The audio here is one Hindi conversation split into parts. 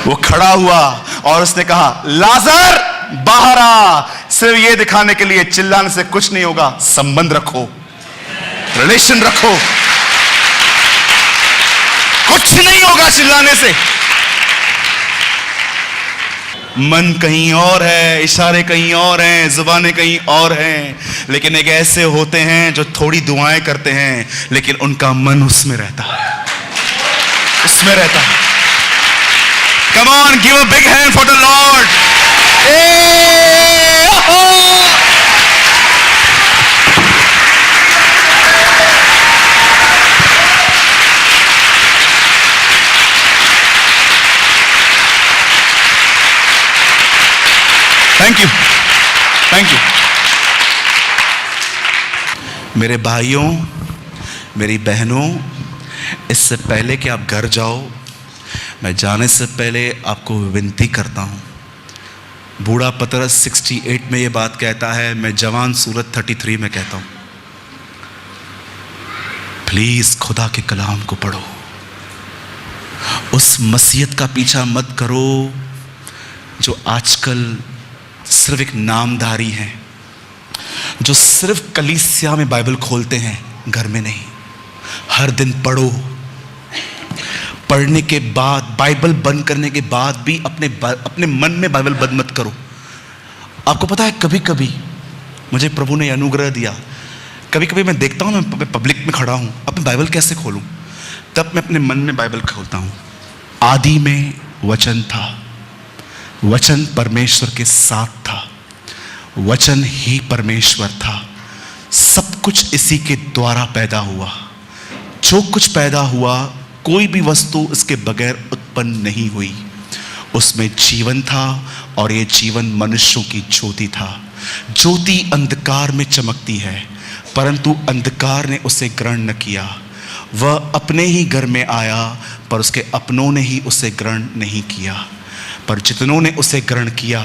वो खड़ा हुआ और उसने कहा, लाजर बाहर आ। सिर्फ ये दिखाने के लिए, चिल्लाने से कुछ नहीं होगा, संबंध रखो, रिलेशन रखो, कुछ नहीं होगा चिल्लाने से। मन कहीं और है, इशारे कहीं और हैं, जुबानें कहीं और हैं, लेकिन एक ऐसे होते हैं जो थोड़ी दुआएं करते हैं लेकिन उनका मन उसमें रहता है, उसमें रहता है। Come on, give a big hand for the Lord. Thank you. Thank you. मेरे भाइयों, मेरी बहनों, इससे पहले कि आप घर जाओ, मैं जाने से पहले आपको विनती करता हूँ। बूढ़ा पतरस 68 में ये बात कहता है, मैं जवान सूरत 33 में कहता हूँ, प्लीज खुदा के कलाम को पढ़ो। उस मसीहत का पीछा मत करो जो आजकल सिर्फ एक नामधारी हैं, जो सिर्फ कलीसिया में बाइबल खोलते हैं, घर में नहीं। हर दिन पढ़ो। पढ़ने के बाद, बाइबल बंद करने के बाद भी अपने मन में बाइबल बंद मत करो। आपको पता है, कभी कभी मुझे प्रभु ने अनुग्रह दिया, कभी कभी मैं देखता हूँ, मैं पब्लिक में खड़ा हूँ, अब मैं बाइबल कैसे खोलूँ? तब मैं अपने मन में बाइबल खोलता हूँ। आदि में वचन था, वचन परमेश्वर के साथ था, वचन ही परमेश्वर था, सब कुछ इसी के द्वारा पैदा हुआ। जो कुछ पैदा हुआ, कोई भी वस्तु इसके बगैर उत्पन्न नहीं हुई। उसमें जीवन था और ये जीवन मनुष्यों की ज्योति था। ज्योति अंधकार में चमकती है, परंतु अंधकार ने उसे ग्रहण न किया। वह अपने ही घर में आया, पर उसके अपनों ने ही उसे ग्रहण नहीं किया। पर जितनों ने उसे ग्रहण किया,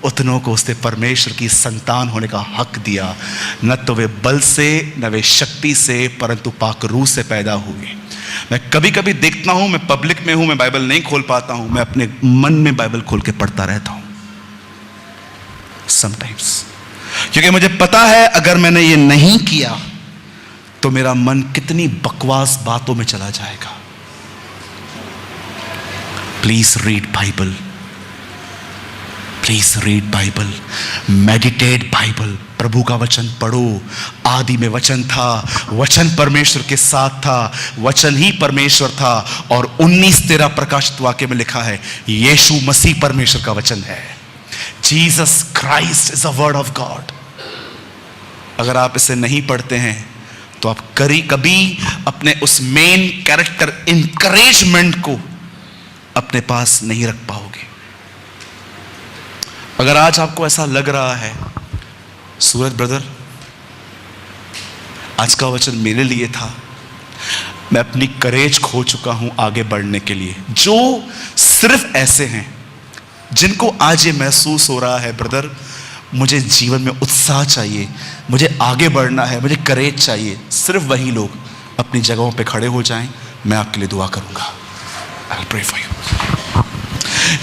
उतनों को उसने परमेश्वर की संतान होने का हक दिया। न तो वे बल से, न वे शक्ति से, परंतु पाक रूह से पैदा हुए। मैं कभी कभी देखता हूं, मैं पब्लिक में हूं, मैं बाइबल नहीं खोल पाता हूं, मैं अपने मन में बाइबल खोल के पढ़ता रहता हूं समटाइम्स, क्योंकि मुझे पता है अगर मैंने ये नहीं किया तो मेरा मन कितनी बकवास बातों में चला जाएगा। Please read Bible, please read Bible, meditate Bible. प्रभु का वचन पढ़ो। आदि में वचन था, वचन परमेश्वर के साथ था, वचन ही परमेश्वर था। और 19:13 प्रकाशित वाक्य में लिखा है, यीशु मसीह परमेश्वर का वचन है। Jesus Christ is the word of God. अगर आप इसे नहीं पढ़ते हैं तो आप कभी अपने उस मेन कैरेक्टर इंकरेजमेंट को अपने पास नहीं रख पाओगे। अगर आज आपको ऐसा लग रहा है, सूरज ब्रदर आज का वचन मेरे लिए था, मैं अपनी करेज खो चुका हूं आगे बढ़ने के लिए, जो सिर्फ ऐसे हैं जिनको आज ये महसूस हो रहा है, ब्रदर मुझे जीवन में उत्साह चाहिए, मुझे आगे बढ़ना है, मुझे करेज चाहिए, सिर्फ वही लोग अपनी जगहों पे खड़े हो जाएं। मैं आपके लिए दुआ करूंगा। I'll pray for you।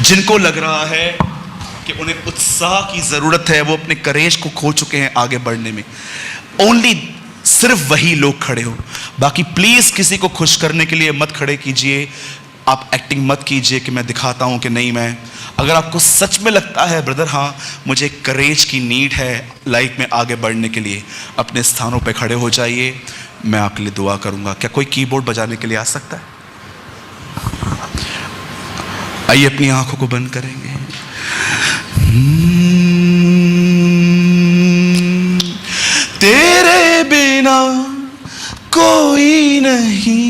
जिनको लग रहा है कि उन्हें उत्साह की जरूरत है, वो अपने करेज को खो चुके हैं आगे बढ़ने में, ओनली सिर्फ वही लोग खड़े हो। बाकी प्लीज किसी को खुश करने के लिए मत खड़े कीजिए, आप एक्टिंग मत कीजिए कि मैं दिखाता हूं कि नहीं मैं। अगर आपको सच में लगता है ब्रदर हाँ मुझे करेज की नीड है लाइफ में आगे बढ़ने के लिए, अपने स्थानों पे खड़े हो जाइए, मैं आपके लिए दुआ करूंगा। क्या कोई कीबोर्ड बजाने के लिए आ सकता है? आइए अपनी आंखों को बंद करेंगे। तेरे बिना कोई नहीं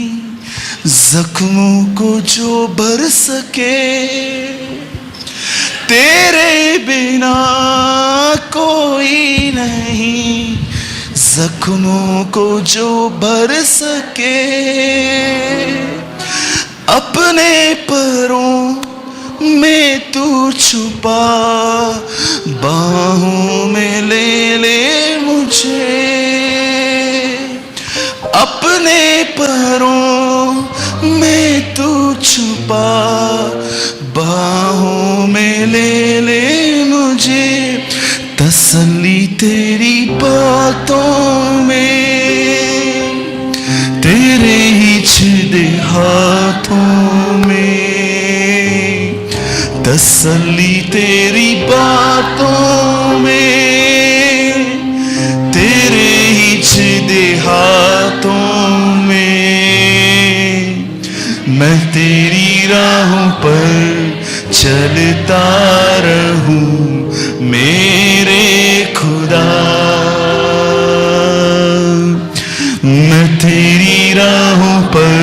जख्मों को जो भर सके, तेरे बिना कोई नहीं जख्मों को जो भर सके। अपने परों में तू छुपा, बाहों में ले ले मुझे। अपने परों में तू छुपा, बाहों में ले ले मुझे, तसल्ली तेरी बातों में, तेरे ही छिदे हाथों में, तसल्ली तेरी बातों में, तेरे ही छिदे हाथों में, मैं तेरी राहों पर चलता रहूं मेरे खुदा, मैं तेरी राहों पर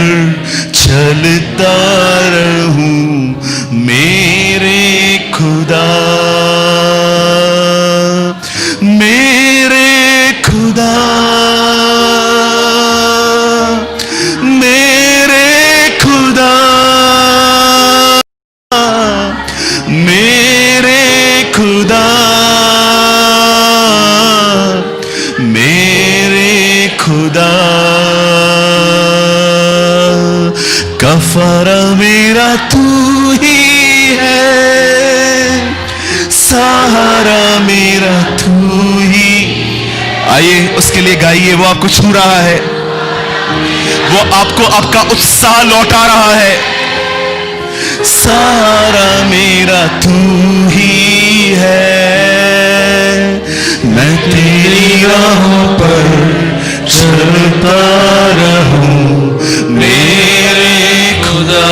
चलता रहूं मेरे खुदा, मेरे खुदा, मेरे खुदा, मेरे खुदा, मेरे खुदा, कफारा मेरा तू ही है, सहारा मेरा तू ही। आइए उसके लिए गाइए, वो आपको छू रहा है, वो आपको आपका उत्साह लौटा रहा है। सहारा मेरा तू ही है, मैं तेरी राहों पर चलता रहूं मेरे खुदा,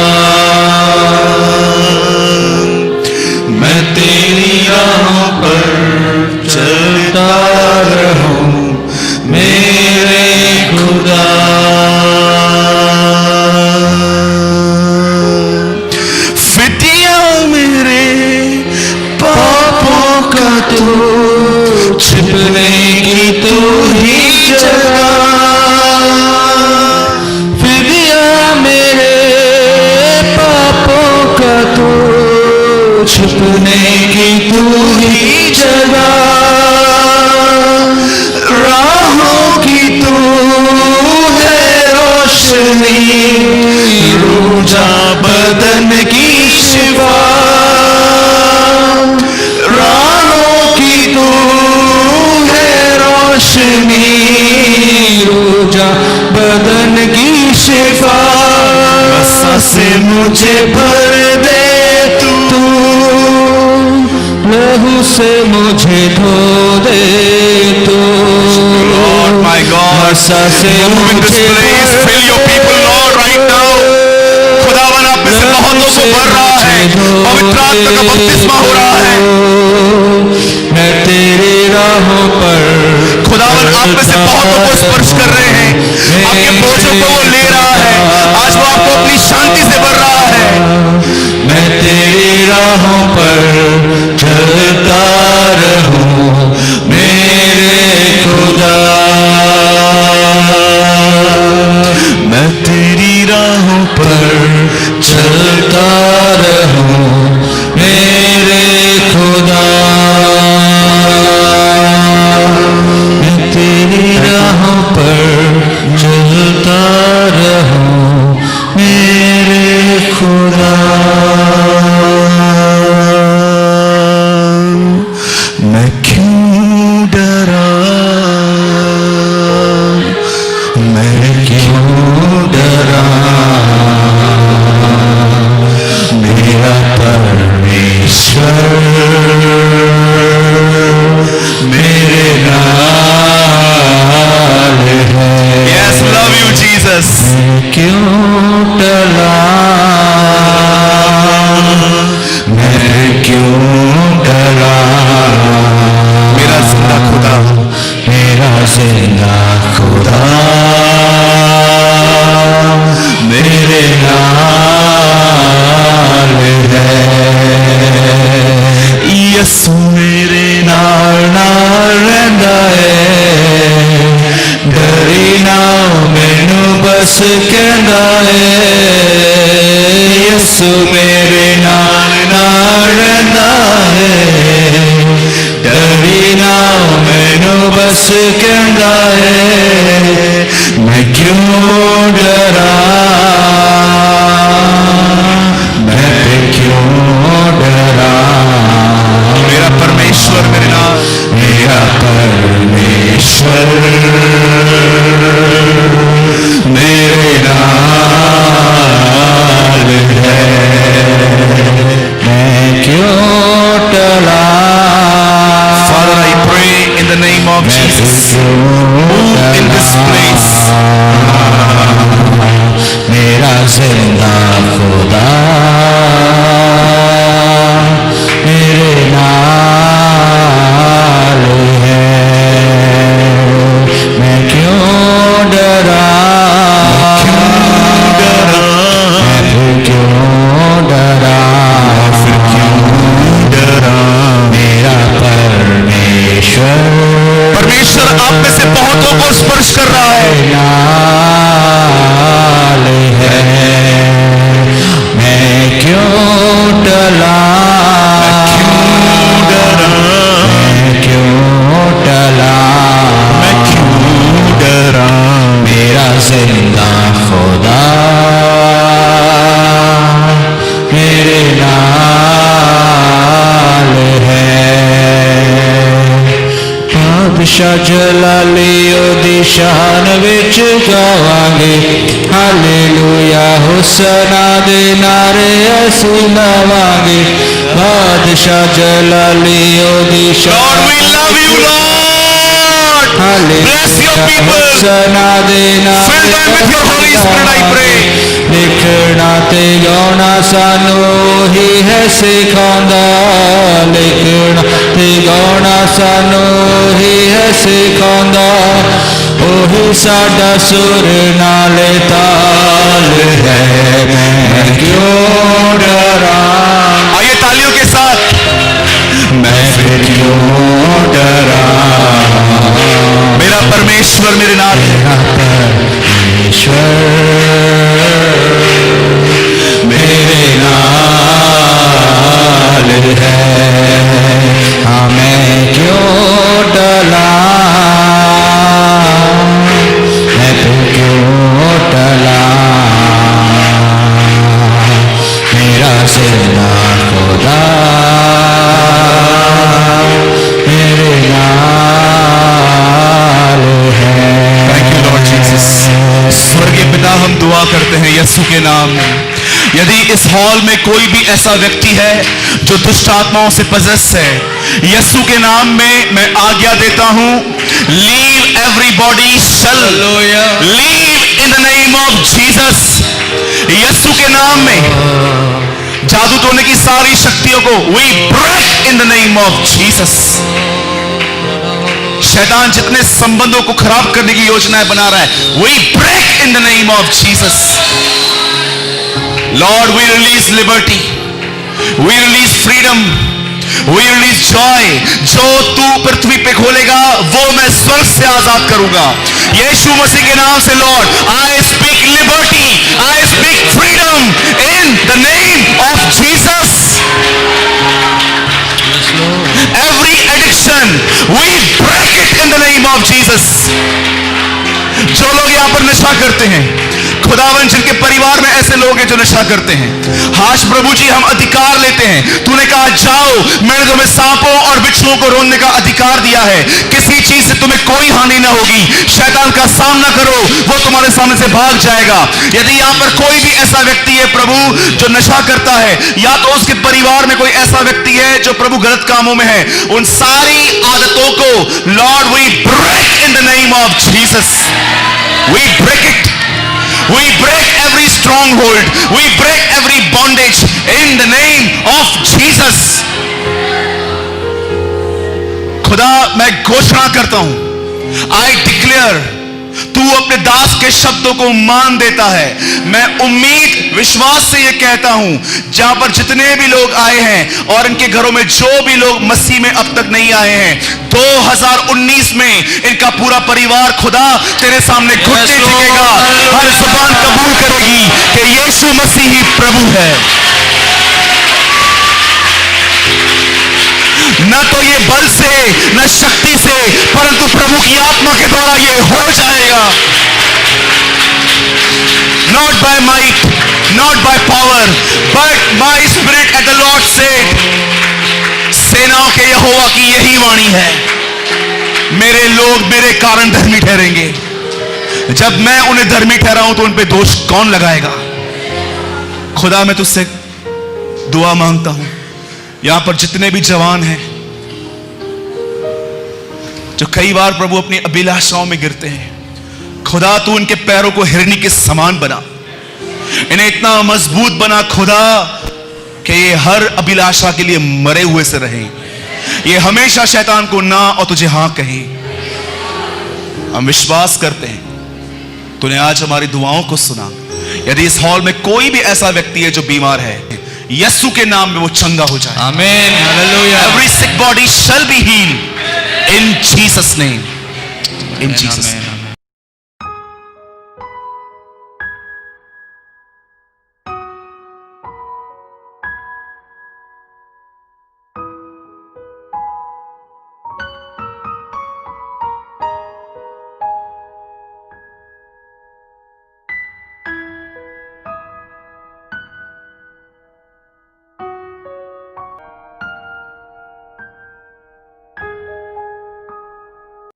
मैं तेरी राहों पर चलता रहूं मेरे खुदा। फिदिया मेरे पापों का तो छिपने की तो ही जगह, फिदिया मेरे पापों का तो छुपने की तू ही जगह, राहों की तू है रोशनी, रूजा बदन की शिफा, राहों की तू है रोशनी, रूजा बदन की शिफा, बसा से मुझे भर दे तू, लहू से मुझे धो दे तू, Lord my God, बसा से मुझे fill your people Lord right now। खुदावन आप में से बहुतों को भर रहा है, पवित्र आत्मा का बपतिस्मा हो रहा है। मैं तेरी राहों पर, खुदावन आप में से बहुतों को स्पर्श कर रहे हैं, आपके बोझों को वो ले रहा है, आज वो आपको अपनी शांति से भर रहा है। मैं तेरी राहों पर चलता रहूं मेरे खुदा, मैं तेरी राहों पर चलता रहूं मेरे खुदा, मैं तेरी राहों पर चलता रहूं मेरे खुदा। मैं क्यों डरा, मैं क्यों डरा, मेरा परमेश्वर मेरे नाल है। Yes, love you Jesus। मैं क्यों डरा, मैं क्यों डरा, मेरा जिंदा खुदा, मेरा जिंदा खुदा मेरे नाल है। यसु मेरे नाल नाल रहिंदा है, डरी ना मैनू बस कहंदा है। यसु मेरे नाल नाल रहिंदा है, डरी ना मैनू बस कहंदा है। मैं क्यों डरा, मैं क्यों मेरे नाल है, मैं क्यों टला। Father, I pray in the name of Jesus, move in this place. मेरा जिंदा खुदा मेरे नाल है, मैं क्यों डरा, मैं क्यों डरा, मेरा परमेश्वर आप में से बहुतों को स्पर्श कर रहा है। नाल है, मैं क्यों टला, मैं क्यों टला, मैं क्यों डरा। मेरा जिंदा खुदा मेरे नाल है। बादशाह जलाली ओदी शान विच गावांगे, हालेलुया हुसना दे नारे असी लावांगे। बादशाह जलाली ओदी शान, Lord, we love you, Lord. Bless your people. हुसना दे नारे Fill them with your Holy Spirit, I pray. लिखना ते गाना सानू ही है सिखांदा, लिखना ते गाना सानू ही है सिखांदा। ओही साडा सुर नाले ताल है, मैं क्यों डरा। आइए तालियों के साथ। मैं फिर क्यों डरा, मेरा परमेश्वर मेरे नाल है। मेरा परमेश्वर मेरे नाल है। हाँ, मैं क्यों डला, मैं तो क्यों डला। मेरा जिंदा खुदा मेरे नाल है। Thank you, Lord Jesus. स्वर्गीय पिता, हम दुआ करते हैं यीशु के नाम में। यदि इस हॉल में कोई भी ऐसा व्यक्ति है जो दुष्ट आत्माओं से पजेस है, यीशु के नाम में मैं आज्ञा देता हूं, leave everybody shall leave in the name of Jesus. यीशु के नाम में जादू टोने की सारी शक्तियों को we break in the name of Jesus. शैतान जितने संबंधों को खराब करने की योजनाएं बना रहा है, we break in the name of Jesus. Lord, we release liberty, we release freedom, we release joy. जो तू पृथ्वी पे खोलेगा वो मैं स्वर्ग से आजाद करूंगा। यीशु मसीह के नाम से Lord, I speak liberty, I speak freedom in the name of Jesus. Every addiction, we break it in the name of Jesus. जो लोग यहाँ पर नशा करते हैं, खुदावन जिनके परिवार में ऐसे लोग हैं जो नशा करते हैं, हाश प्रभु जी हम अधिकार लेते हैं। तूने कहा जाओ, मैंने तुम्हें सांपों और बिच्छुओं को रोकने का अधिकार दिया है, किसी चीज से तुम्हें कोई हानि ना होगी। शैतान का सामना करो, वो तुम्हारे सामने से भाग जाएगा। यदि यहाँ पर कोई भी ऐसा व्यक्ति है प्रभु जो नशा करता है, या तो उसके परिवार में कोई ऐसा व्यक्ति है जो प्रभु गलत कामों में है, उन सारी आदतों को Lord we break in the name of Jesus. We break it, we break every stronghold, we break every bondage in the name of Jesus. खुदा, मैं घोषणा करता हूं, I declare, तू अपने दास के शब्दों को मान देता है। मैं उम्मीद विश्वास से ये कहता हूं, जहां पर जितने भी लोग आए हैं और इनके घरों में जो भी लोग मसीह में अब तक नहीं आए हैं, 2019 में इनका पूरा परिवार खुदा तेरे सामने घुटने टेकेगा, हर जुबान कबूल करेगी कि यीशु मसीह ही प्रभु है। न तो ये बल से न शक्ति से, परंतु प्रभु की आत्मा के द्वारा ये हो जाएगा। Not by might, not by power, but by spirit at the Lord said। सेनाओं के यहोवा की यही वाणी है। मेरे लोग मेरे कारण धर्मी ठहरेंगे। जब मैं उन्हें धर्मी ठहराऊं तो उन पे दोष कौन लगाएगा? खुदा मैं तुझसे दुआ मांगता हूं, यहां पर जितने भी जवान हैं जो कई बार प्रभु अपनी अभिलाषाओं में गिरते हैं, खुदा तू उनके पैरों को हिरनी के समान बना, इन्हें इतना मजबूत बना खुदा कि ये हर अभिलाषा के लिए मरे हुए से रहें, ये हमेशा शैतान को ना और तुझे हां कहें। हम विश्वास करते हैं तूने आज हमारी दुआओं को सुना। यदि इस हॉल में कोई भी ऐसा व्यक्ति है जो बीमार है, यीशु के नाम में वो चंगा हो जाए। आमीन, hallelujah. Every sick body shall be healed in Jesus name. In Jesus name.